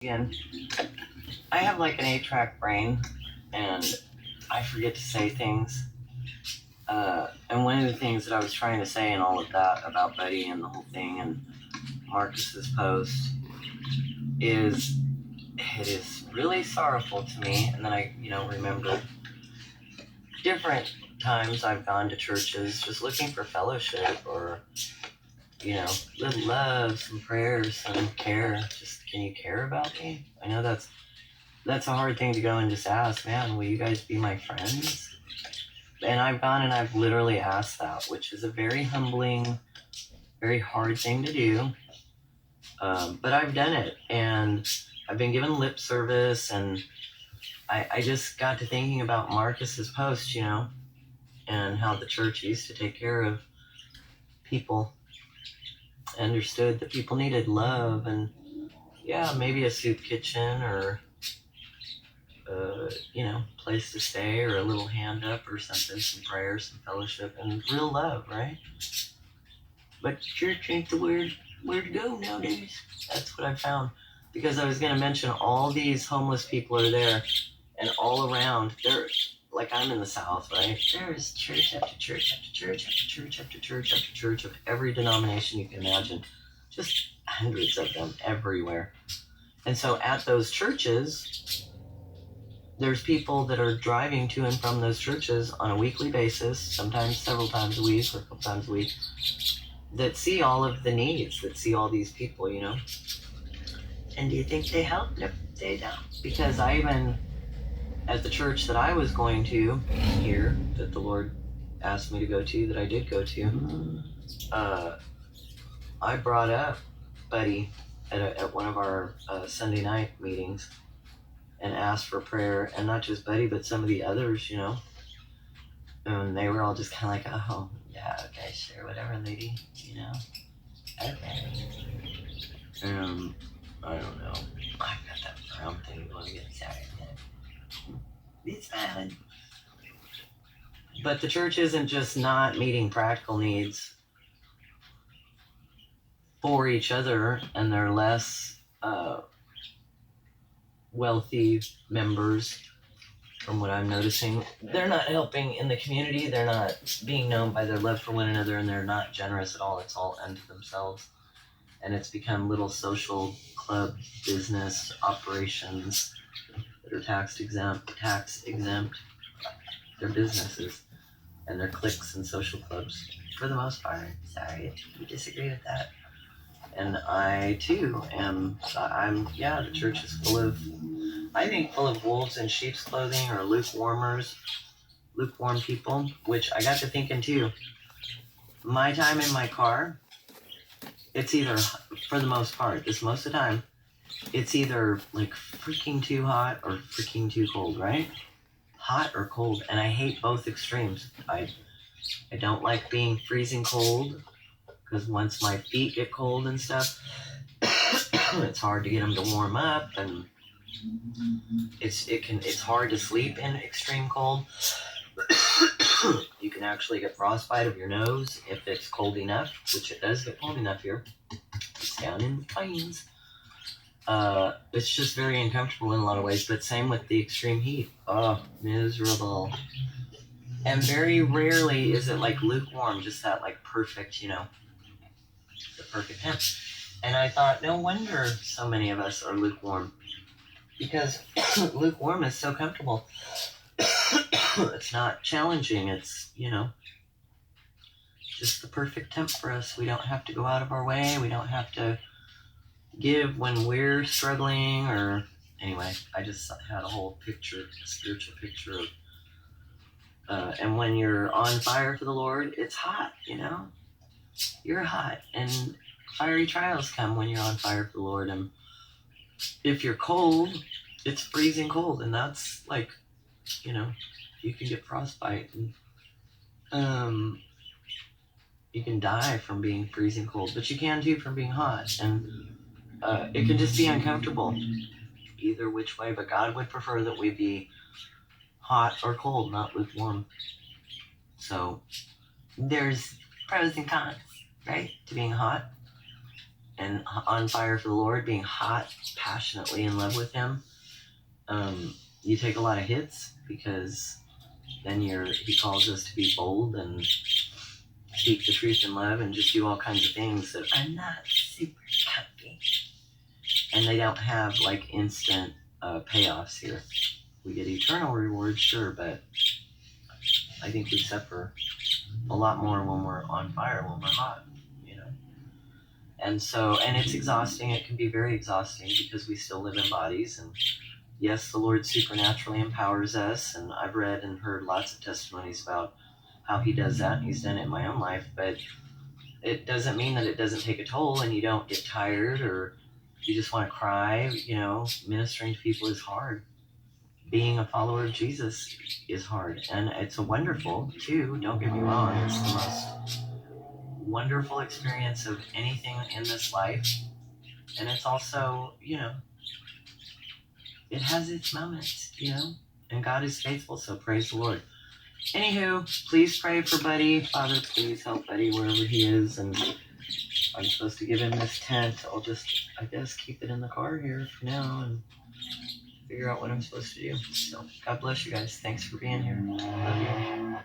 Again, I have like an 8-track brain, and I forget to say things. And one of the things that I was trying to say in all of that about Buddy and the whole thing and Marcus's post is it is really sorrowful to me. And then I, remembered different times I've gone to churches just looking for fellowship or, little love, some prayers, some care. Just, can you care about me? I know that's a hard thing to go and just ask, man, will you guys be my friends? And I've gone and I've literally asked that, which is a very humbling, very hard thing to do. But I've done it, and I've been given lip service, and I just got to thinking about Marcus's post, and how the church used to take care of people, understood that people needed love, and yeah, maybe a soup kitchen or place to stay or a little hand up or something, some prayers, some fellowship, and real love, right? But church ain't the where to go nowadays. That's what I found. Because I was going to mention all these homeless people are there, and all around, they're like, I'm in the South, right? There's church after church after church after church after church after church of every denomination you can imagine. Just hundreds of them everywhere. And so at those churches, there's people that are driving to and from those churches on a weekly basis, sometimes several times a week or a couple times a week, that see all of the needs, that see all these people, And do you think they help? No, they don't. Because I even, at the church that I was going to here, that the Lord asked me to go to, that I did go to, I brought up Buddy at one of our Sunday night meetings, and asked for prayer, and not just Buddy, but some of the others, And they were all just kind of like, oh, yeah, okay, sure, whatever, lady, Okay. I don't know. I've got that brown thing going again. Sorry. It's valid. But the church isn't just not meeting practical needs for each other and their less wealthy members, from what I'm noticing. They're not helping in the community. They're not being known by their love for one another, and they're not generous at all. It's all unto themselves. And it's become little social club business operations that are tax exempt. They're businesses, and they're cliques and social clubs for the most part. Sorry if you disagree with that. And I too the church is full of wolves in sheep's clothing, or lukewarm people, which I got to thinking too. My time in my car, it's either, for the most part, most of the time, it's either like freaking too hot or freaking too cold, right? Hot or cold, and I hate both extremes. I don't like being freezing cold, because once my feet get cold and stuff, it's hard to get them to warm up, and it's hard to sleep in extreme cold. You can actually get frostbite of your nose if it's cold enough, which it does get cold enough here. It's down in the plains. It's just very uncomfortable in a lot of ways, but same with the extreme heat. Oh, miserable. And very rarely is it like lukewarm, just that like perfect, the perfect temp. And I thought, no wonder so many of us are lukewarm, because lukewarm is so comfortable. It's not challenging. It's, just the perfect temp for us. We don't have to go out of our way. We don't have to give when we're struggling, or anyway, I just had a whole picture, a spiritual picture of, and when you're on fire for the Lord, it's hot, you're hot, and fiery trials come when you're on fire for the Lord. And if you're cold, it's freezing cold, and that's like, you can get frostbite, and you can die from being freezing cold, but you can too from being hot, and it can just be uncomfortable either which way. But God would prefer that we be hot or cold, not lukewarm. So there's pros and cons, right, to being hot and on fire for the Lord, being hot, passionately in love with Him, you take a lot of hits, because then He calls us to be bold and speak the truth in love and just do all kinds of things that are not super comfy. And they don't have like instant payoffs here. We get eternal rewards, sure, but I think we suffer a lot more when we're on fire, when we're hot, you know. And so, and it's exhausting. It can be very exhausting because we still live in bodies. And yes, the Lord supernaturally empowers us. And I've read and heard lots of testimonies about how He does that. And He's done it in my own life. But it doesn't mean that it doesn't take a toll and you don't get tired or you just want to cry. You know, ministering to people is hard. Being a follower of Jesus is hard. And it's a wonderful, too. Don't get me wrong. It's the most wonderful experience of anything in this life. And it's also, you know, it has its moments, you know, and God is faithful, so praise the Lord. Anywho, please pray for Buddy. Father, please help Buddy wherever he is. And I'm supposed to give him this tent. I'll just, I guess, keep it in the car here for now and figure out what I'm supposed to do. So God bless you guys. Thanks for being here. Love you.